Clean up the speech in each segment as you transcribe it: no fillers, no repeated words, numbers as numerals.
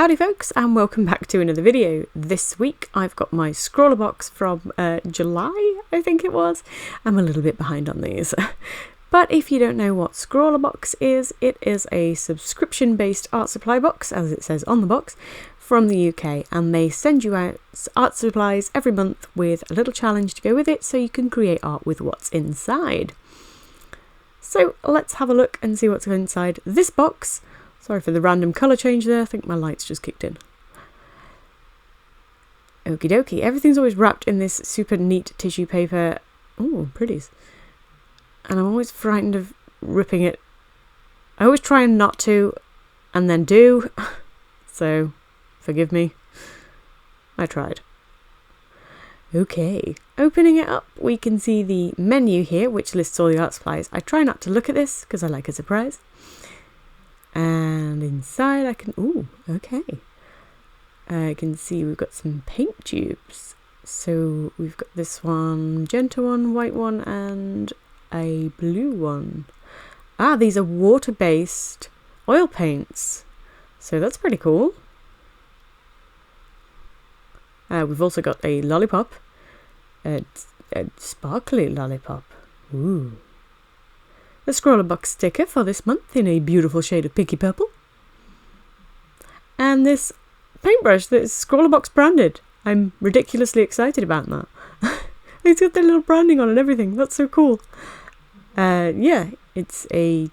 Howdy folks, and welcome back to another video. This week I've got my ScrawlrBox from July, I think it was. I'm a little bit behind on these. But if you don't know what ScrawlrBox is, it is a subscription-based art supply box, as it says on the box, from the UK, and they send you out art supplies every month with a little challenge to go with it so you can create art with what's inside. So let's have a look and see what's inside this box. Sorry for the random colour change there, I think my lights just kicked in. Okie dokie, everything's always wrapped in this super neat tissue paper. Ooh, pretties. And I'm always frightened of ripping it. I always try not to, and then do. So, forgive me. I tried. Okay, opening it up, we can see the menu here, which lists all the art supplies. I try not to look at this, because I like a surprise. And inside I can, ooh, okay. I can see we've got some paint tubes. So we've got this one, magenta one, white one, and a blue one. Ah, these are water-based oil paints. So that's pretty cool. We've also got a lollipop, a sparkly lollipop. Ooh. A ScrawlrBox sticker for this month in a beautiful shade of pinky purple. And this paintbrush that is ScrawlrBox branded. I'm ridiculously excited about that. It's got their little branding on and everything. That's so cool. Yeah, it's a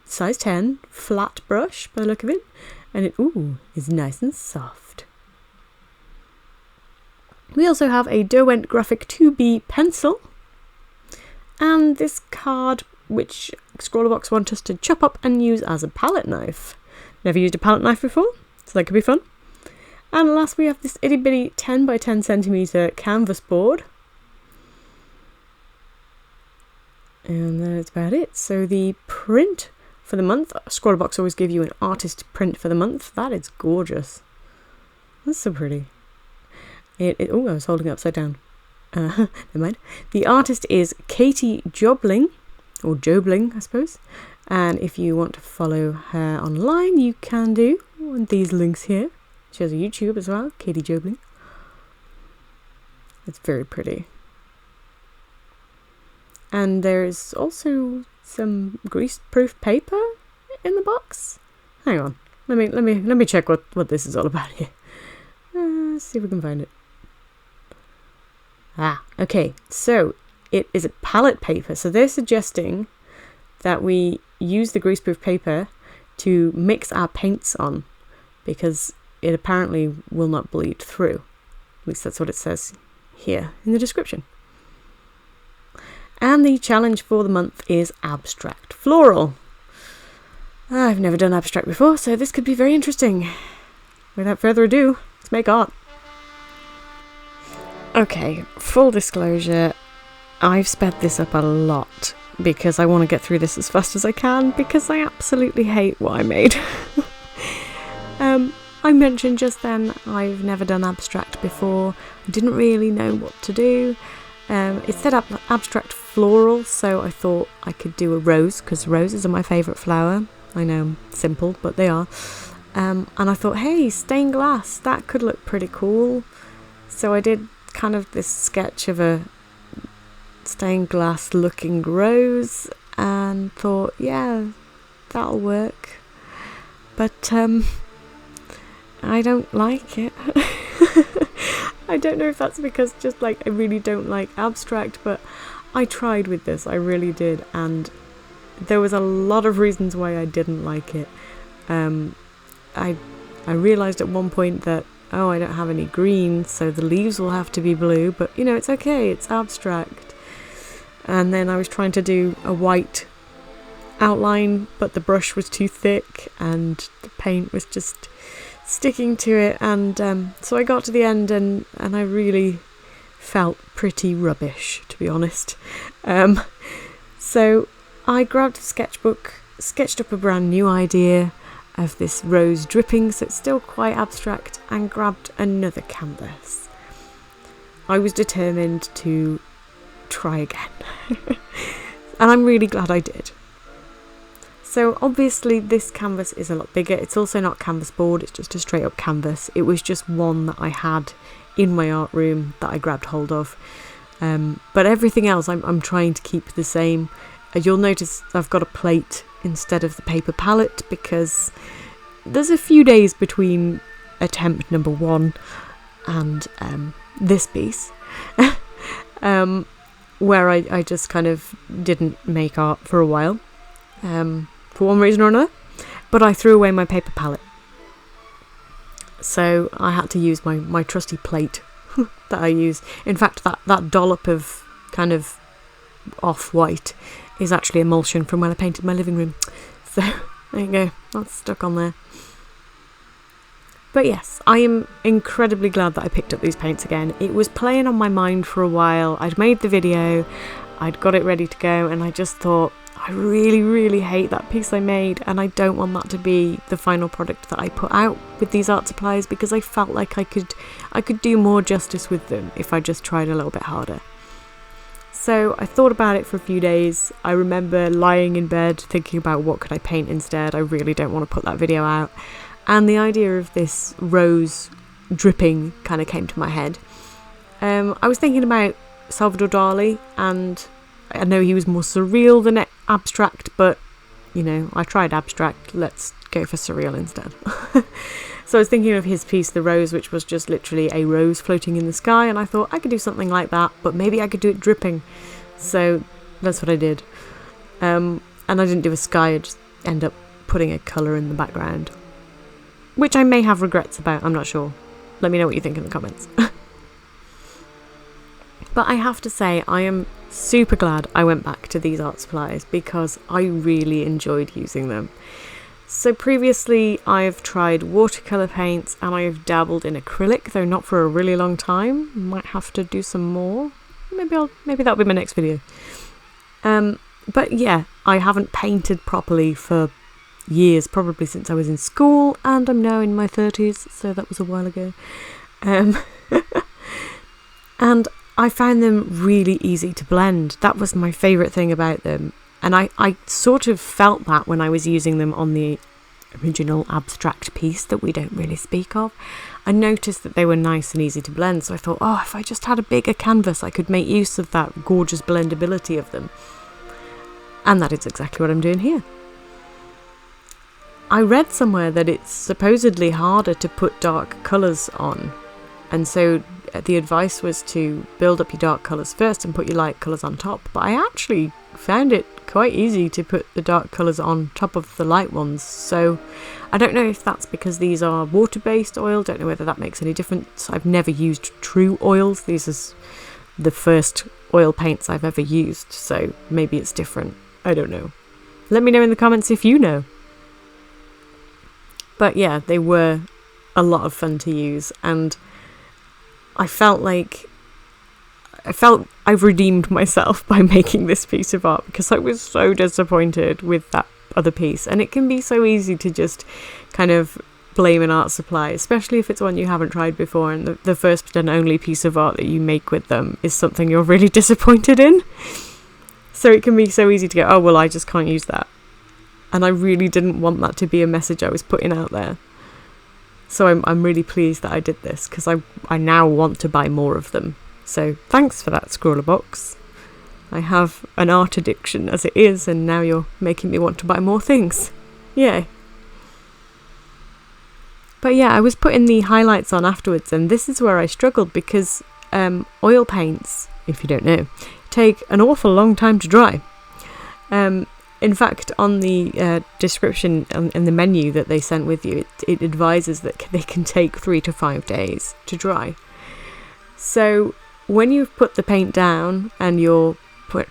size 10 flat brush by the look of it. And it, ooh, is nice and soft. We also have a Derwent Graphic 2B pencil. And this card, which ScrawlrBox want us to chop up and use as a palette knife. Never used a palette knife before, so that could be fun. And last we have this itty bitty 10 by 10 centimeter canvas board. And that's about it. So the print for the month, ScrawlrBox always give you an artist print for the month. That is gorgeous. That's so pretty. Oh, I was holding it upside down. Never mind. The artist is Katie Jobling, or Jobling, I suppose. And if you want to follow her online, you can do on these links here. She has a YouTube as well, Katie Jobling. It's very pretty. And there's also some grease-proof paper in the box. Hang on, let me check what this is all about here. Let's see if we can find it. Ah, okay, so it is a palette paper. So they're suggesting that we use the greaseproof paper to mix our paints on because it apparently will not bleed through. At least that's what it says here in the description. And the challenge for the month is abstract floral. I've never done abstract before, so this could be very interesting. Without further ado, let's make art. Okay, full disclosure, I've sped this up a lot because I want to get through this as fast as I can because I absolutely hate what I made. I mentioned just then I've never done abstract before. I didn't really know what to do. It said abstract floral, so I thought I could do a rose because roses are my favourite flower. I know, simple, but they are. And I thought, hey, stained glass, that could look pretty cool. So I did kind of this sketch of a stained glass looking rose and thought, yeah, that'll work. But I don't like it. I don't know if that's because just like I really don't like abstract, but I tried with this, I really did, and there was a lot of reasons why I didn't like it. I realised at one point that oh, I don't have any green, so the leaves will have to be blue, but you know, it's okay, it's abstract. And then I was trying to do a white outline, but the brush was too thick and the paint was just sticking to it, and so I got to the end and I really felt pretty rubbish, to be honest. So I grabbed a sketchbook, sketched up a brand new idea of this rose dripping, so it's still quite abstract, and grabbed another canvas. I was determined to try again. And I'm really glad I did. So obviously this canvas is a lot bigger. It's also not canvas board, it's just a straight up canvas. It was just one that I had in my art room that I grabbed hold of. But everything else I'm trying to keep the same. You'll notice I've got a plate instead of the paper palette because there's a few days between attempt number 1 and this piece where I just kind of didn't make art for a while for one reason or another, but I threw away my paper palette, so I had to use my trusty plate that I use. In fact, that dollop of kind of off-white is actually emulsion from when I painted my living room, so there you go, that's stuck on there. But yes, I am incredibly glad that I picked up these paints again. It was playing on my mind for a while. I'd made the video, I'd got it ready to go, and I just thought, I really, really hate that piece I made, and I don't want that to be the final product that I put out with these art supplies, because I felt like I could do more justice with them if I just tried a little bit harder. So I thought about it for a few days. I remember lying in bed thinking about what could I paint instead. I really don't want to put that video out. And the idea of this rose dripping kind of came to my head. I was thinking about Salvador Dali, and I know he was more surreal than abstract, but, you know, I tried abstract, let's go for surreal instead. So I was thinking of his piece, The Rose, which was just literally a rose floating in the sky, and I thought I could do something like that, but maybe I could do it dripping. So that's what I did. And I didn't do a sky, I just ended up putting a colour in the background, which I may have regrets about, I'm not sure. Let me know what you think in the comments. But I have to say, I am super glad I went back to these art supplies because I really enjoyed using them. So previously I've tried watercolour paints and I've dabbled in acrylic, though not for a really long time. Might have to do some more. Maybe that'll be my next video. But yeah, I haven't painted properly for years, probably since I was in school, and I'm now in my 30s, so that was a while ago. And I found them really easy to blend. That was my favourite thing about them, and I sort of felt that when I was using them on the original abstract piece that we don't really speak of. I noticed that they were nice and easy to blend, so I thought, oh, if I just had a bigger canvas I could make use of that gorgeous blendability of them. And that is exactly what I'm doing here. I read somewhere that it's supposedly harder to put dark colours on, and so the advice was to build up your dark colours first and put your light colours on top, but I actually found it quite easy to put the dark colours on top of the light ones. So I don't know if that's because these are water-based oil, don't know whether that makes any difference. I've never used true oils, these are the first oil paints I've ever used, so maybe it's different, I don't know. Let me know in the comments if you know. But yeah, they were a lot of fun to use, and I felt I've redeemed myself by making this piece of art, because I was so disappointed with that other piece, and it can be so easy to just kind of blame an art supply, especially if it's one you haven't tried before and the first and only piece of art that you make with them is something you're really disappointed in. So it can be so easy to go, oh well, I just can't use that. And I really didn't want that to be a message I was putting out there. So I'm really pleased that I did this, because I now want to buy more of them. So thanks for that, ScrawlrBox. I have an art addiction as it is, and now you're making me want to buy more things. Yay. But yeah, I was putting the highlights on afterwards, and this is where I struggled, because oil paints, if you don't know, take an awful long time to dry. In fact, on the description and the menu that they sent with you, it advises that they can take 3 to 5 days to dry. So when you've put the paint down and you're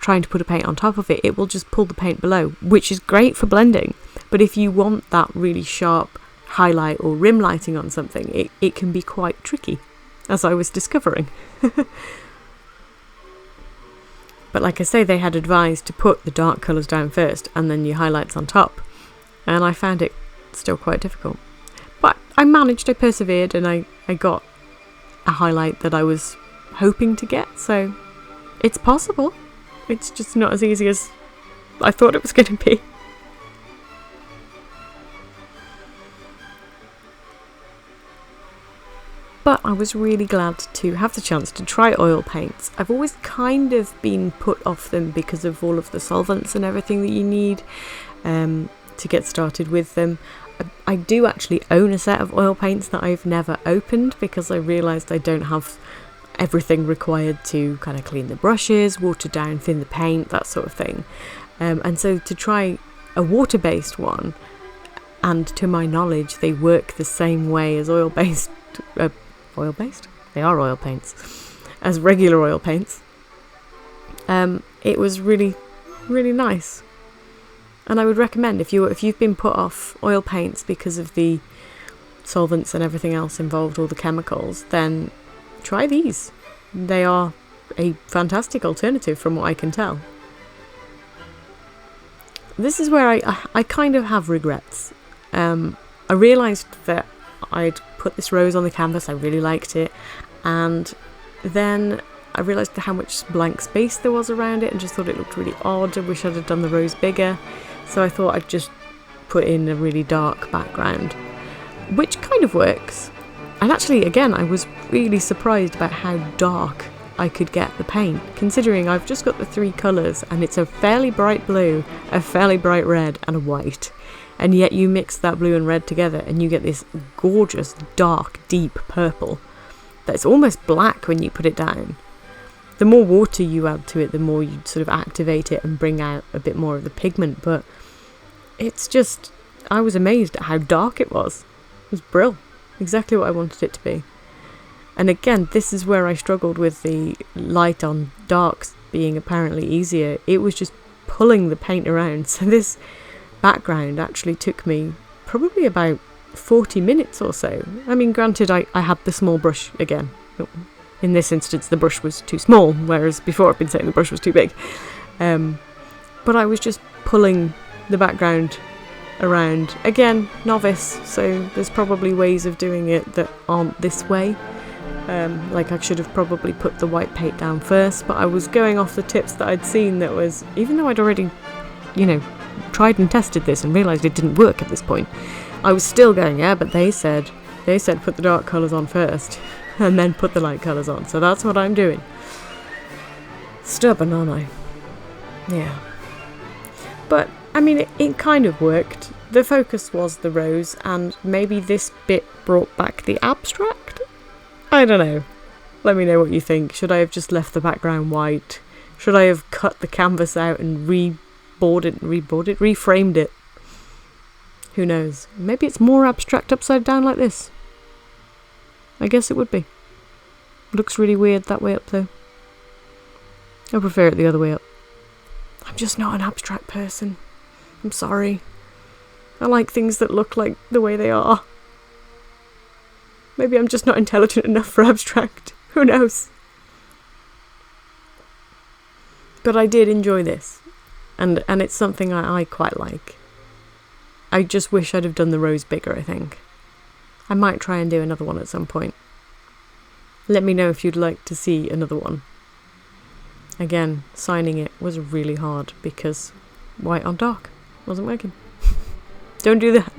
trying to put a paint on top of it, it will just pull the paint below, which is great for blending. But if you want that really sharp highlight or rim lighting on something, it can be quite tricky, as I was discovering. But like I say, they had advised to put the dark colours down first and then your highlights on top, and I found it still quite difficult. But I managed, I persevered, and I got a highlight that I was hoping to get, so it's possible. It's just not as easy as I thought it was going to be. But I was really glad to have the chance to try oil paints. I've always kind of been put off them because of all of the solvents and everything that you need to get started with them. I do actually own a set of oil paints that I've never opened because I realised I don't have everything required to kind of clean the brushes, water down, thin the paint, that sort of thing. And so to try a water-based one, and to my knowledge they work the same way as oil-based? They are oil paints. As regular oil paints. It was really, really nice. And I would recommend if you've been put off oil paints because of the solvents and everything else involved, all the chemicals, then try these. They are a fantastic alternative from what I can tell. This is where I kind of have regrets. I realised that I'd put this rose on the canvas, I really liked it, and then I realised how much blank space there was around it and just thought it looked really odd. I wish I'd have done the rose bigger, so I thought I'd just put in a really dark background, which kind of works. And actually, again, I was really surprised about how dark I could get the paint, considering I've just got the 3 colours and it's a fairly bright blue, a fairly bright red and a white. And yet you mix that blue and red together and you get this gorgeous, dark, deep purple that's almost black when you put it down. The more water you add to it, the more you sort of activate it and bring out a bit more of the pigment, but it's just, I was amazed at how dark it was. It was brilliant. Exactly what I wanted it to be. And again, this is where I struggled with the light on darks being apparently easier. It was just pulling the paint around. So this background actually took me probably about 40 minutes or so. I mean, granted, I had the small brush again. In this instance, the brush was too small, whereas before I've been saying the brush was too big. But I was just pulling the background around. Again, novice, so there's probably ways of doing it that aren't this way. Like I should have probably put the white paint down first, but I was going off the tips that I'd seen that was, even though I'd already, tried and tested this and realised it didn't work at this point, I was still going, yeah, but they said put the dark colours on first and then put the light colours on, so that's what I'm doing. Stubborn, aren't I? Yeah. But, I mean, it kind of worked. The focus was the rose, and maybe this bit brought back the abstract? I don't know. Let me know what you think. Should I have just left the background white? Should I have cut the canvas out and reframed it? Who knows? Maybe it's more abstract upside down like this. I guess it would be. Looks really weird that way up though. I prefer it the other way up. I'm just not an abstract person. I'm sorry. I like things that look like the way they are. Maybe I'm just not intelligent enough for abstract. Who knows? But I did enjoy this. And it's something I quite like. I just wish I'd have done the rose bigger, I think. I might try and do another one at some point. Let me know if you'd like to see another one. Again, signing it was really hard because white on dark wasn't working. Don't do that.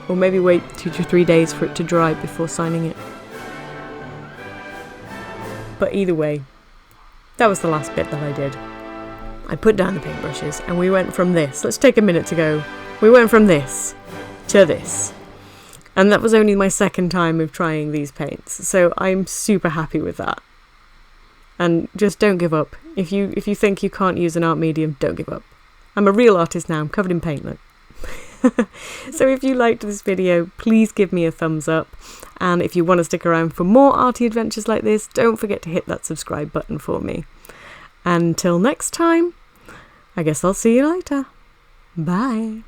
Or maybe wait 2 to 3 days for it to dry before signing it. But either way, that was the last bit that I did. I put down the paintbrushes and we went from this. Let's take a minute to go. We went from this to this. And that was only my second time of trying these paints. So I'm super happy with that. And just don't give up. If you think you can't use an art medium, don't give up. I'm a real artist now. I'm covered in paint, look. So if you liked this video, please give me a thumbs up. And if you want to stick around for more arty adventures like this, don't forget to hit that subscribe button for me. Until next time, I guess I'll see you later. Bye.